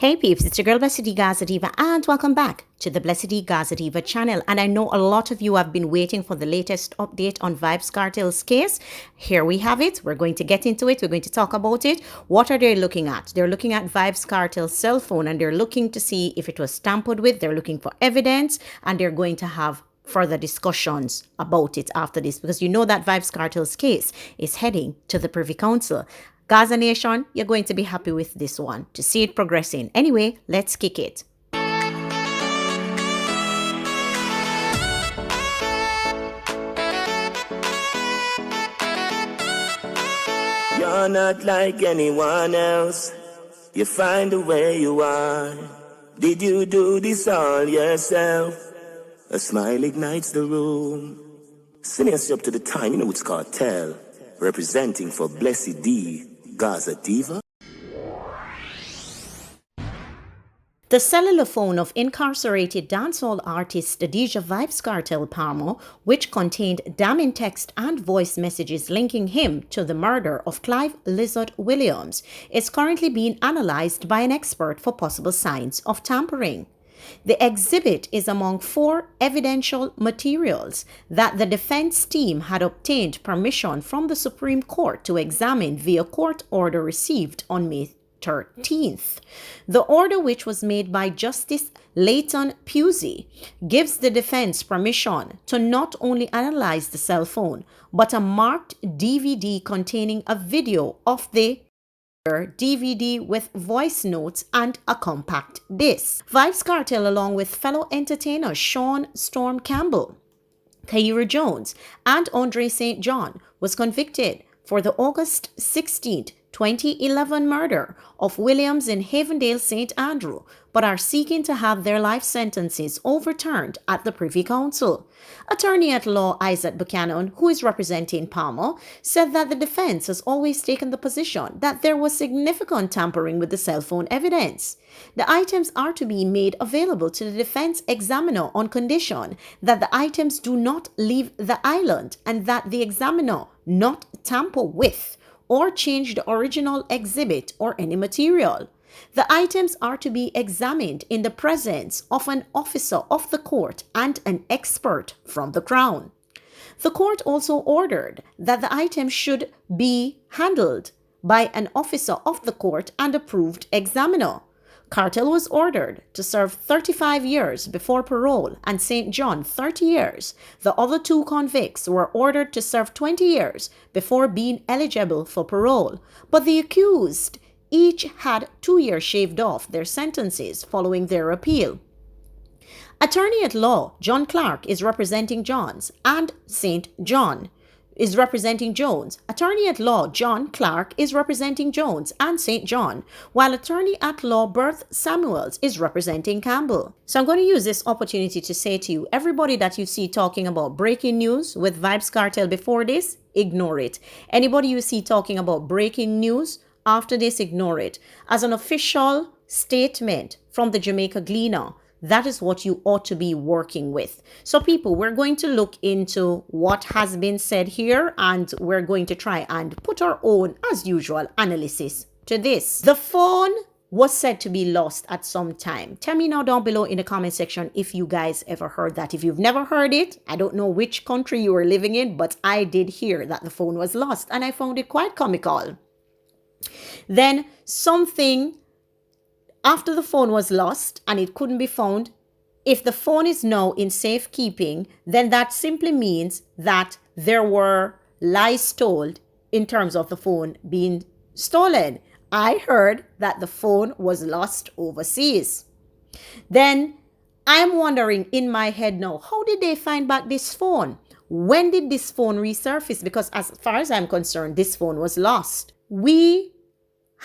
Hey peeps, it's your girl Blessydgazadiva and welcome back to the Blessydgazadiva channel. And I know a lot of you have been waiting for the latest update on Vybz Kartel's case. Here we have it. We're going to get into it. We're going to talk about it. What are they looking at? They're looking at Vybz Kartel's cell phone and they're looking to see if it was tampered with. They're looking for evidence and they're going to have further discussions about it after this, because you know that Vybz Kartel's case is heading to the Privy Council. Gaza Nation, you're going to be happy with this one to see it progressing. Anyway, let's kick it. You're not like anyone else. You find the way you are. Did you do this all yourself? A smile ignites the room. Sending us up to the time, you know it's Kartel. Representing for Blessydgazadiva. The cellular phone of incarcerated dancehall artist DJ Vybz Kartel Palmer, which contained damning text and voice messages linking him to the murder of Clive Lizard Williams, is currently being analyzed by an expert for possible signs of tampering. The exhibit is among 4 evidential materials that the defense team had obtained permission from the Supreme Court to examine via court order received on May 13th. The order, which was made by Justice Leighton Pusey, gives the defense permission to not only analyze the cell phone, but a marked DVD containing a video of the DVD with voice notes and a compact disc. Vybz Kartel, along with fellow entertainers Sean Storm Campbell, Kaira Jones, and Andre St. John, was convicted for the August 16th, 2011 murder of Williams in Havendale, St. Andrew, but are seeking to have their life sentences overturned at the Privy Council. Attorney at law Isaac Buchanan, who is representing Palmer, said that the defense has always taken the position that there was significant tampering with the cell phone evidence. The items are to be made available to the defense examiner on condition that the items do not leave the island and that the examiner not tamper with or change the original exhibit or any material. The items are to be examined in the presence of an officer of the court and an expert from the Crown. The court also ordered that the items should be handled by an officer of the court and approved examiner. Kartel was ordered to serve 35 years before parole and St. John 30 years. The other 2 convicts were ordered to serve 20 years before being eligible for parole, but the accused each had 2 years shaved off their sentences following their appeal. Attorney at law John Clark is representing Johns and St. John is representing Jones. Attorney at law John Clark is representing Jones and St. John, while attorney at law Berth Samuels is representing Campbell. So I'm going to use this opportunity to say to you, everybody that you see talking about breaking news with Vybz Kartel before this, ignore it. Anybody you see talking about breaking news after this, ignore it. As an official statement from the Jamaica Gleaner, that is what you ought to be working with. So people, we're going to look into what has been said here and we're going to try and put our own, as usual, analysis to this. The phone was said to be lost at some time. Tell me now down below in the comment section if you guys ever heard that. If you've never heard it, I don't know which country you were living in, but I did hear that the phone was lost and I found it quite comical. Then something after the phone was lost and it couldn't be found, if the phone is now in safekeeping, then that simply means that there were lies told in terms of the phone being stolen. I heard that the phone was lost overseas. Then I'm wondering in my head now, how did they find back this phone? When did this phone resurface? Because as far as I'm concerned, this phone was lost. We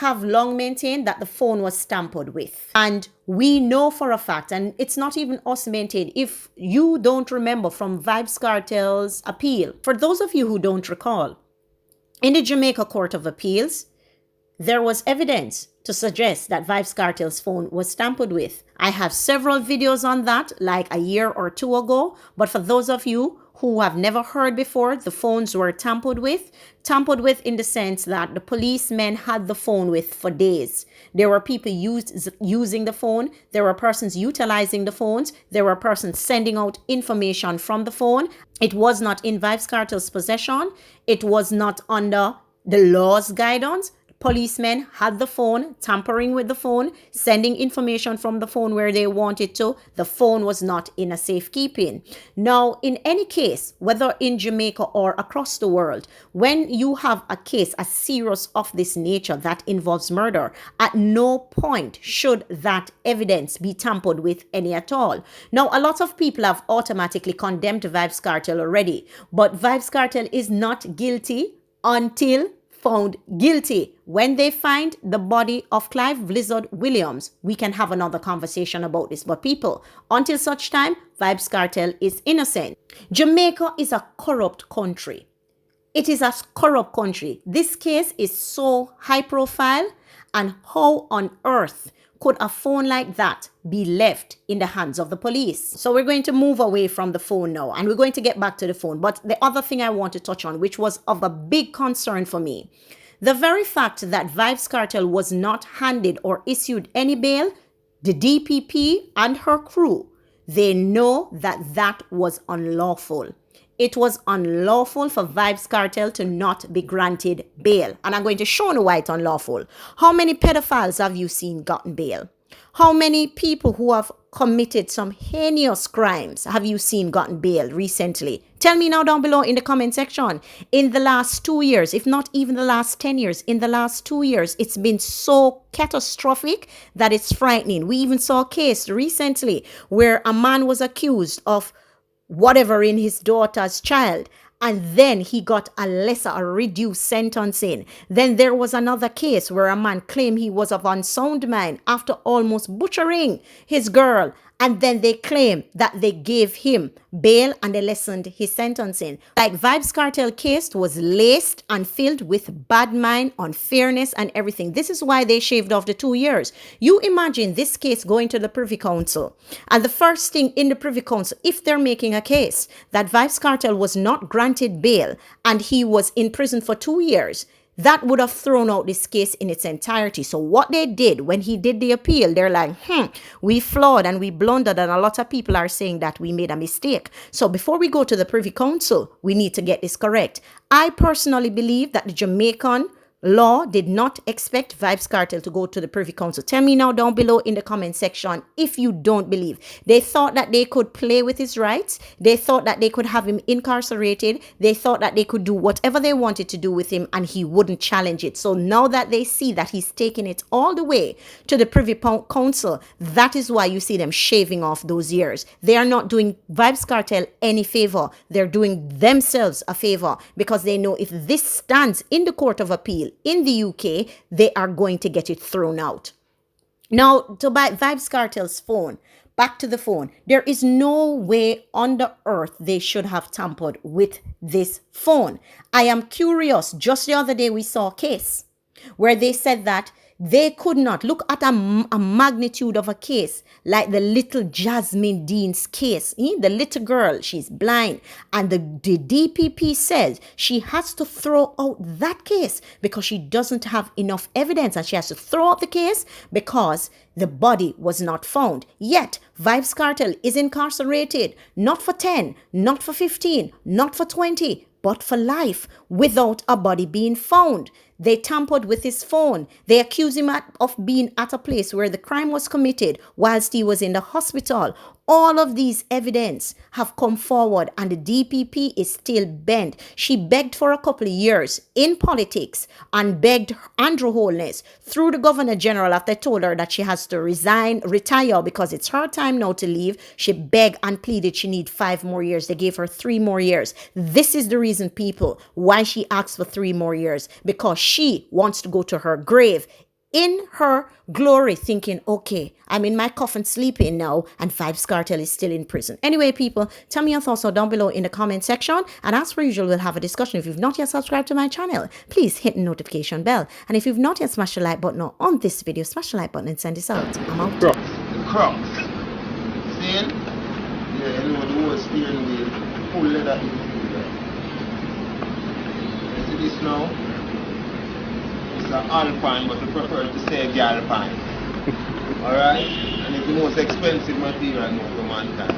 have long maintained that the phone was tampered with. And we know for a fact, and it's not even us maintained, if you don't remember from Vybz Kartel's appeal, for those of you who don't recall, in the Jamaica Court of Appeals, there was evidence to suggest that Vybz Kartel's phone was tampered with. I have several videos on that, like a year or 2 ago, but for those of you who have never heard before the phones were tampered with. Tampered with in the sense that the policemen had the phone with for days. There were people using the phone. There were persons utilizing the phones. There were persons sending out information from the phone. It was not in Vybz Kartel's possession. It was not under the law's guidance. Policemen had the phone, tampering with the phone, sending information from the phone where they wanted to. The phone was not in a safekeeping. Now, in any case, whether in Jamaica or across the world, when you have a case as serious of this nature that involves murder, at no point should that evidence be tampered with any at all. Now, a lot of people have automatically condemned Vybz Kartel already, but Vybz Kartel is not guilty until found guilty. When they find the body of Clive Blizzard Williams, we can have another conversation about this. But people, until such time, Vybz Kartel is innocent. Jamaica is a corrupt country. It is a corrupt country. This case is so high profile, and how on earth could a phone like that be left in the hands of the police? So we're going to move away from the phone now, and we're going to get back to the phone. But the other thing I want to touch on, which was of a big concern for me, the very fact that Vybz Kartel was not handed or issued any bail, the DPP and her crew, they know that that was unlawful. It was unlawful for Vybz Kartel to not be granted bail. And I'm going to show you why it's unlawful. How many pedophiles have you seen gotten bail? How many people who have committed some heinous crimes have you seen gotten bail recently? Tell me now down below in the comment section. In the last 2 years, if not even the last 10 years, in the last 2 years, it's been so catastrophic that it's frightening. We even saw a case recently where a man was accused of whatever in his daughter's child, and then he got a reduced sentencing. Then there was another case where a man claimed he was of unsound mind after almost butchering his girl, and then they claim that they gave him bail and they lessened his sentencing. Like Vybz Kartel case was laced and filled with bad mind, unfairness and everything. This is why they shaved off the 2 years. You imagine this case going to the Privy Council, and the first thing in the Privy Council, if they're making a case that Vybz Kartel was not granted bail and he was in prison for 2 years, that would have thrown out this case in its entirety. So what they did when he did the appeal, they're like, we flawed and we blundered, and a lot of people are saying that we made a mistake. So before we go to the Privy Council, we need to get this correct. I personally believe that the Jamaican law did not expect Vybz Kartel to go to the Privy Council. Tell me now down below in the comment section if you don't believe. They thought that they could play with his rights. They thought that they could have him incarcerated. They thought that they could do whatever they wanted to do with him and he wouldn't challenge it. So now that they see that he's taking it all the way to the Privy Council, that is why you see them shaving off those years. They are not doing Vybz Kartel any favor. They're doing themselves a favor, because they know if this stands in the Court of Appeal in the UK, they are going to get it thrown out. Now, to buy Vybz Kartel's phone, back to the phone, there is no way on the earth they should have tampered with this phone. I am curious. Just the other day, we saw a case where they said that they could not look at a magnitude of a case like the little Jasmine Dean's case. The little girl, she's blind, and the DPP says she has to throw out that case because she doesn't have enough evidence, and she has to throw out the case because the body was not found. Yet Vybz Kartel is incarcerated, not for 10, not for 15, not for 20, but for life, without a body being found. They tampered with his phone. They accuse him of being at a place where the crime was committed whilst he was in the hospital. All of these evidence have come forward, and the DPP is still bent. She begged for a couple of years in politics and begged Andrew Holness through the Governor General after they told her that she has to retire because it's her time now to leave. She begged and pleaded she need 5 more years. They gave her 3 more years. This is the reason, people, why she asked for 3 more years, because she wants to go to her grave in her glory, thinking, okay, I'm in my coffin sleeping now, and Vybz Kartel is still in prison. Anyway, people, tell me your thoughts down below in the comment section, and as per usual, we'll have a discussion. If you've not yet subscribed to my channel, please hit the notification bell, and if you've not yet smashed the like button on this video, smash the like button and send this out. I'm out. The cross. See? Yeah, you know the whole steering wheel. full leather interior. You see this now? It's an alpine, but we prefer to say galpine. Alright? And it's the most expensive material known to mankind.